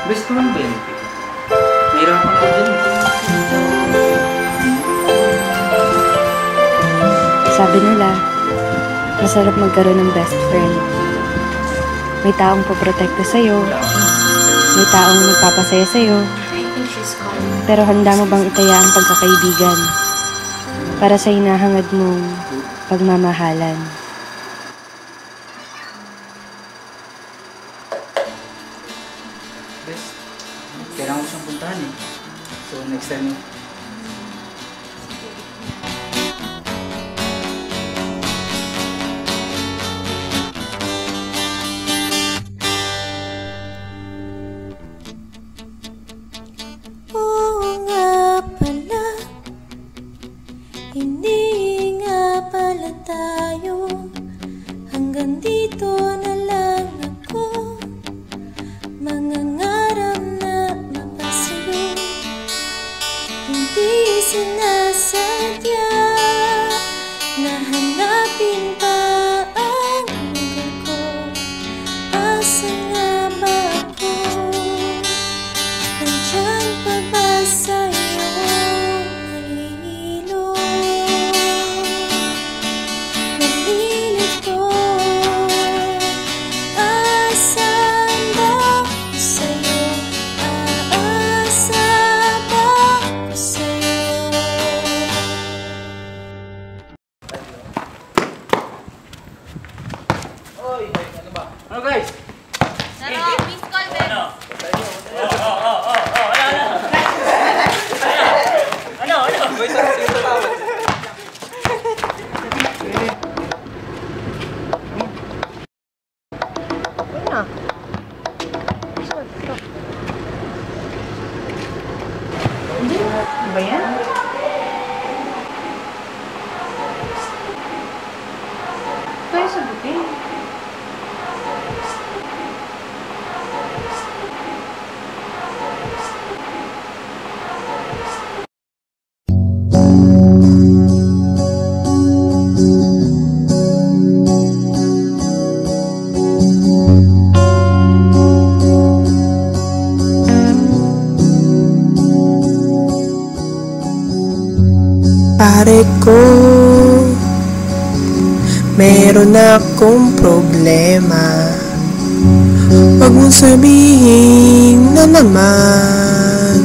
Restaurant ba yan? Mahirapan ko dyan. Sabi nila, masarap magkaroon ng best friend. May taong poprotekta sa'yo, may taong magpapasaya sa'yo, pero handa mo bang itaya ang pagkakaibigan para sa hinahangad mong pagmamahalan? Bes, kailangan ko siyang puntahan eh. So next time, hindi nga pala tayo. Hanggang dito na lang ako. Mangangarap na mapasayo. Hindi sinasadya na hanapin pa ang lugar ko. Asa nga ba ako? Nandyan pa ba sa'yo? ano guys? Naro, miss call, Ben. Ano? Boy, sino tawag? Hindi, ano ba yan? Tayo sa buting. Pare ko, meron akong problema. Huwag mong sabihin na naman.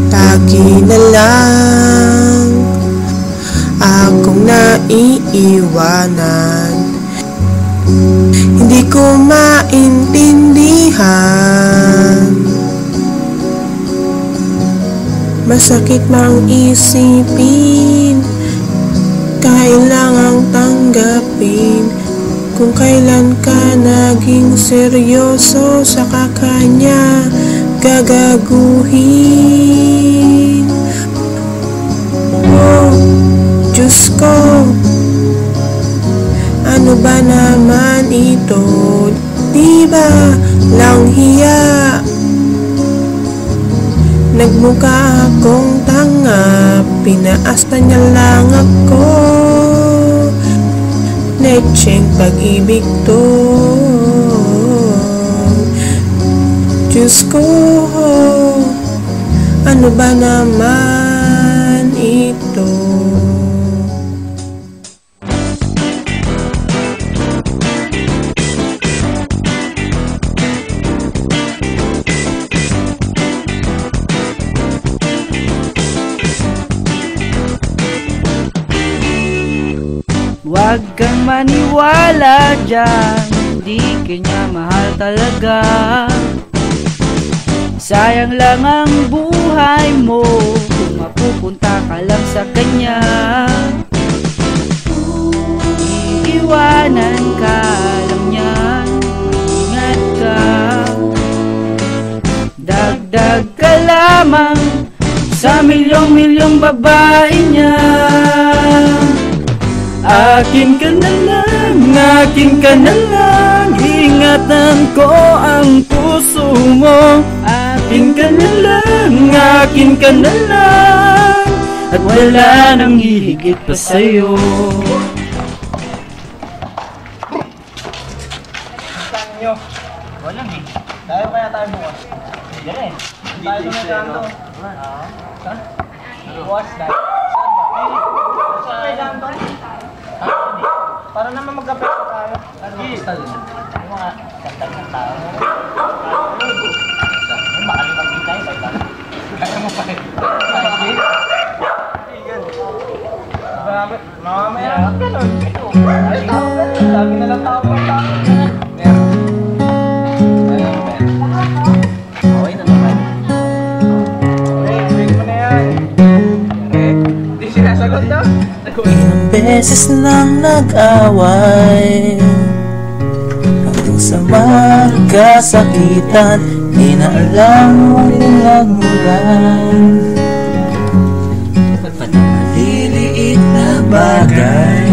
Lagi na lang akong naiiwanan. Hindi ko maintindihan. Masakit mang isipin, kailangang tanggapin. Kung kailan ka naging seryoso, saka kanya gagaguhin. Oh, Diyos ko, ano ba naman ito? Di ba lang hiya? Nagmukha akong tanga, pinaasta niya lang ako. Lecheng pag-ibig to. Diyos ko, ano ba naman ito? Huwag kang maniwala dyan, di kanya mahal talaga. Sayang lang ang buhay mo kung mapupunta ka lang sa kanya. Iiwanan ka lang yan, ingat ka. Dagdag ka lamang sa milyong-milyong babae niya. Akin ka na lang, akin ka na lang. Ingatan ko ang puso mo. Akin ka na lang, akin ka na lang. At wala nang hihigit pa sa'yo. Tanyo. Walang eh. Tayo kaya tayo bukas. Hindi rin. Tayo sa may kanto. Saan? Bukas tayo. Saan may kanto? Para naman magkapeta tayo. Ano ang gusto yun? Yung mga kantag ng tao. Makalimang din tayo, bye bye. Kaya mo pa rin. Mamaya lang ganun. Ay, tao ganun. Lagi na lang tao pang tao. Okay na naman. Okay, break mo na yan. Hindi sinasagot na. Ilang beses nang nag-away hanggang sa magkasakitan, di na alam ang pinagmulan. Maliliit na bagay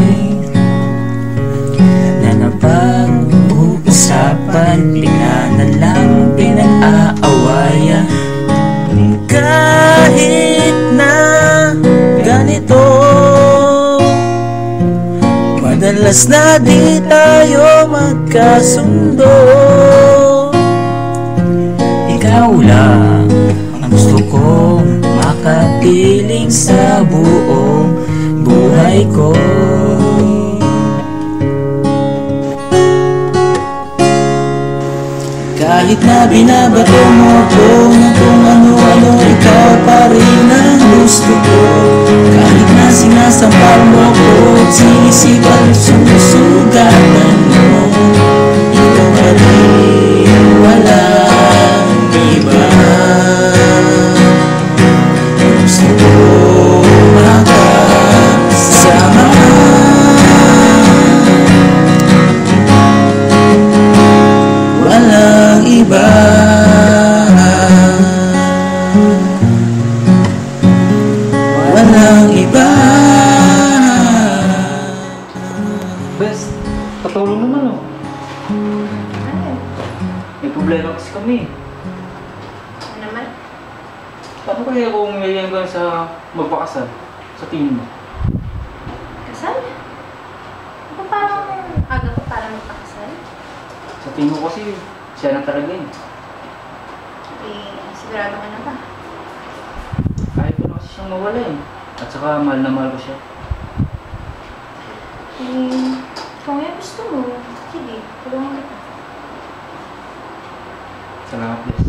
na napag-uusapan, bigla na lang pinag-aawayan. Kahit na ganito, madalas na di tayo magkasundo. Ikaw lang ang gusto kong makapiling sa buong buhay ko. Kahit na binabato mo ko ng kung ano-ano, ikaw pa rin ang gusto ko. Kahit na sinasampal mo ko, sinisipan, sumusugatan mo, ikaw pa rin, walang iba. Gusto ko makasama, walang iba. Walang iba. Bes, patulong naman oh. May problema kasi kami. Ano naman? Paano kaya kung ngayon ka sa magpakasal? Sa tingin mo? Kasal? Ako parang aga ko para magpakasal. Sa tingin mo kasi siya na talaga yun. Eh, sigurado ka na ba? Kahit ko na kasi siyang mawala eh. At saka mahal na mahal ko siya. Eh, kung yan gusto mo, sige, tulungan kita. Salamat, Bes.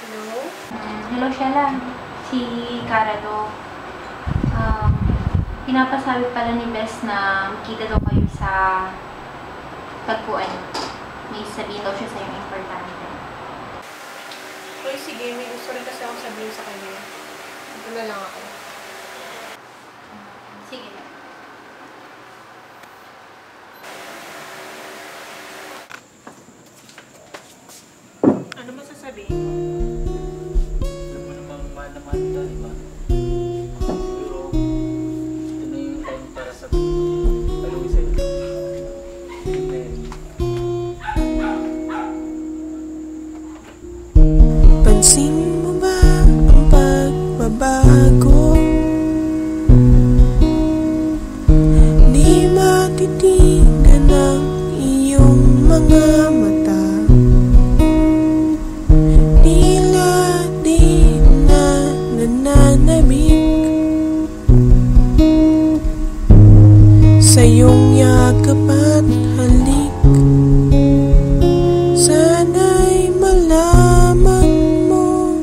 Hello? Hello, Shella. Si Cara to. Pinapasabi pala ni Bes na makita daw kayo sa tagpuan. May sabihin daw siya sa'yo importante. Uy, sige, may gusto rin kasi akong sabihin sa kanya. Ito na lang ako. Sige. Ano mo sasabihin? Alam mo namang mahal na mahal ka, di ba? Siguro, ito na yung time para sa talungin sa'yo. Pansin mo ba ang pagbabago? Di matitigan ang iyong mga mata. Tila di na nananabik sa iyong yakap at halik. Sana'y malaman mo,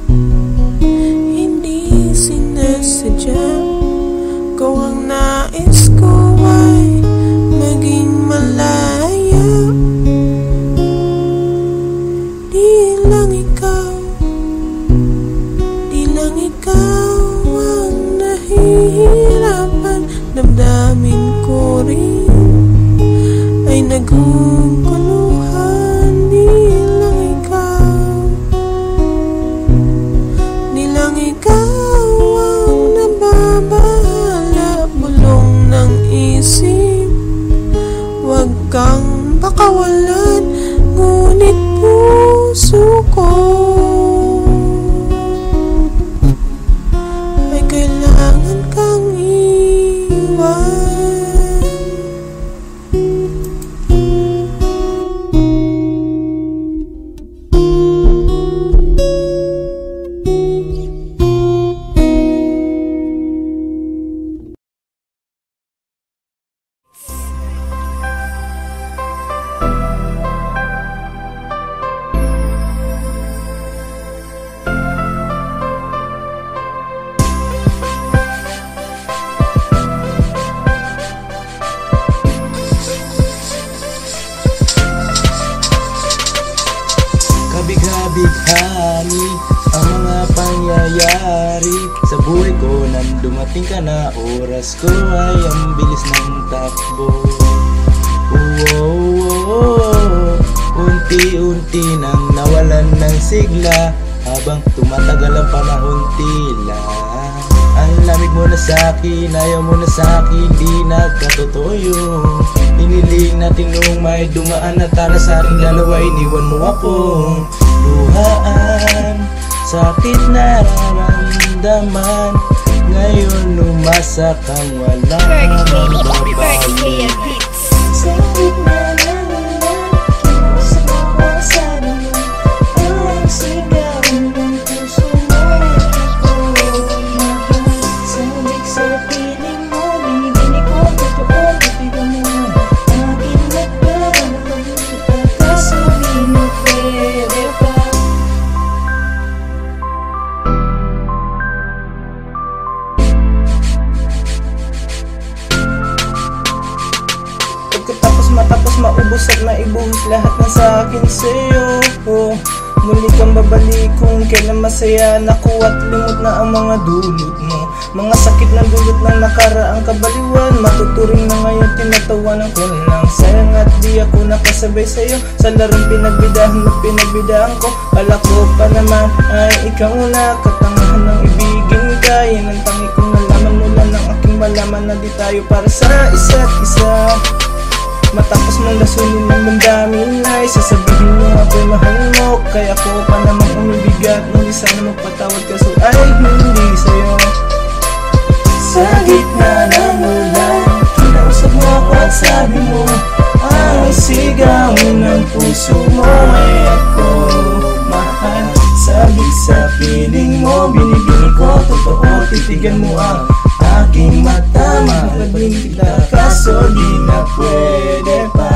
hindi sinasadya, kung ang nais ko ay maging malaya. Di lang ikaw ang nahihirapan. Damdamin ko rin ay dumating ka na, oras ko ay ang bilis ng takbo. Unti-unti nang nawalan ng sigla, habang tumatagal ang panahon tila ang lamig mo na sa'kin, ayaw mo na sa'kin, di nagkatotoo yun. Hiniling natin nung may dumaan na tala sa ating dalawa, iniwan mo akong luhaan. Sakit na nararamdaman, ngayon lumasa kang walang mababawi. Sakit na nararamdaman, kinusap ako sa mo. Ang sigaw ng puso mo ay ako mahal. Sabik sa piling mo, binibini ko totoo, titigan mo. Akin nagkakaroon, kaso di mo pwede pa. Matapos maubos at maibuhos lahat ng sa'kin sa'yo, muli kang babalik kung kailan masaya. Naku at limot na ang mga dulot mo, mga sakit na dulot ng nakaraang kabaliwan. Matuturing na ngayon, tinatawanan ko lang. Sayang at di ako nakasabay sa'yo sa larong pinagbidahan at pinagbidahan ko. Kala ko pa naman ay ikaw na katangahan ng ibigin ka. Yan ang tangi kong nalaman mula ng aking malaman na di tayo para sa isa't isa. Matapos mong lasunin ng damdamin ay sasabihin mo ako'y mahal mo. Kaya ko pa namang umibigat, ngunit sana magpatawad kaso ay hindi sa'yo. Sa gitna ng ulan, kinausap mo ako at sabi mo, ang sigaw ng puso mo ay ako mahal. Sabik sa piling mo, binibini ko totoo, titigan mo ang aking mata. Mahalin kita kaso di na pwede pa.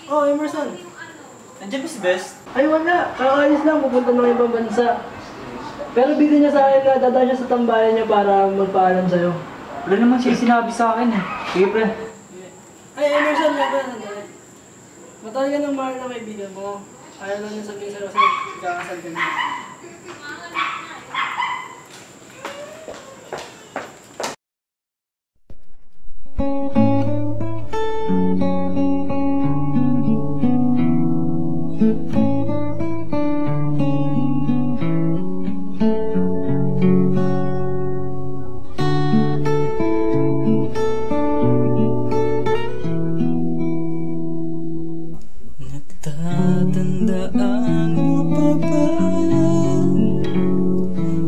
Oh, Emerson. Nandiyan ba si Best? Ay, wala. Kakaalis lang. Pupunta ng ibang bansa. Pero bigyan niya sa akin na dadaan siya sa tambayan niya para magpaalam sa'yo. Wala naman siya sinabi sa akin eh. Sige pre. Ay, Emerson, nga ba? Matagal ka ng mahal na kaibigan mo. Ayaw lang niya sabihin sa'yo kasi kakasal ka niya. Natatandaan mo pa ba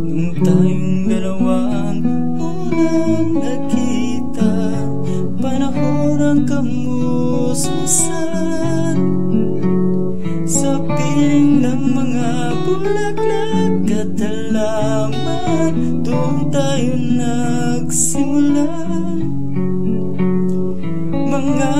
nung tayong dalawang unang nagkita? Panahon ang kamusmusan sa piling ng mga bulaklak at halaman. Doon tayo nagsimula, mga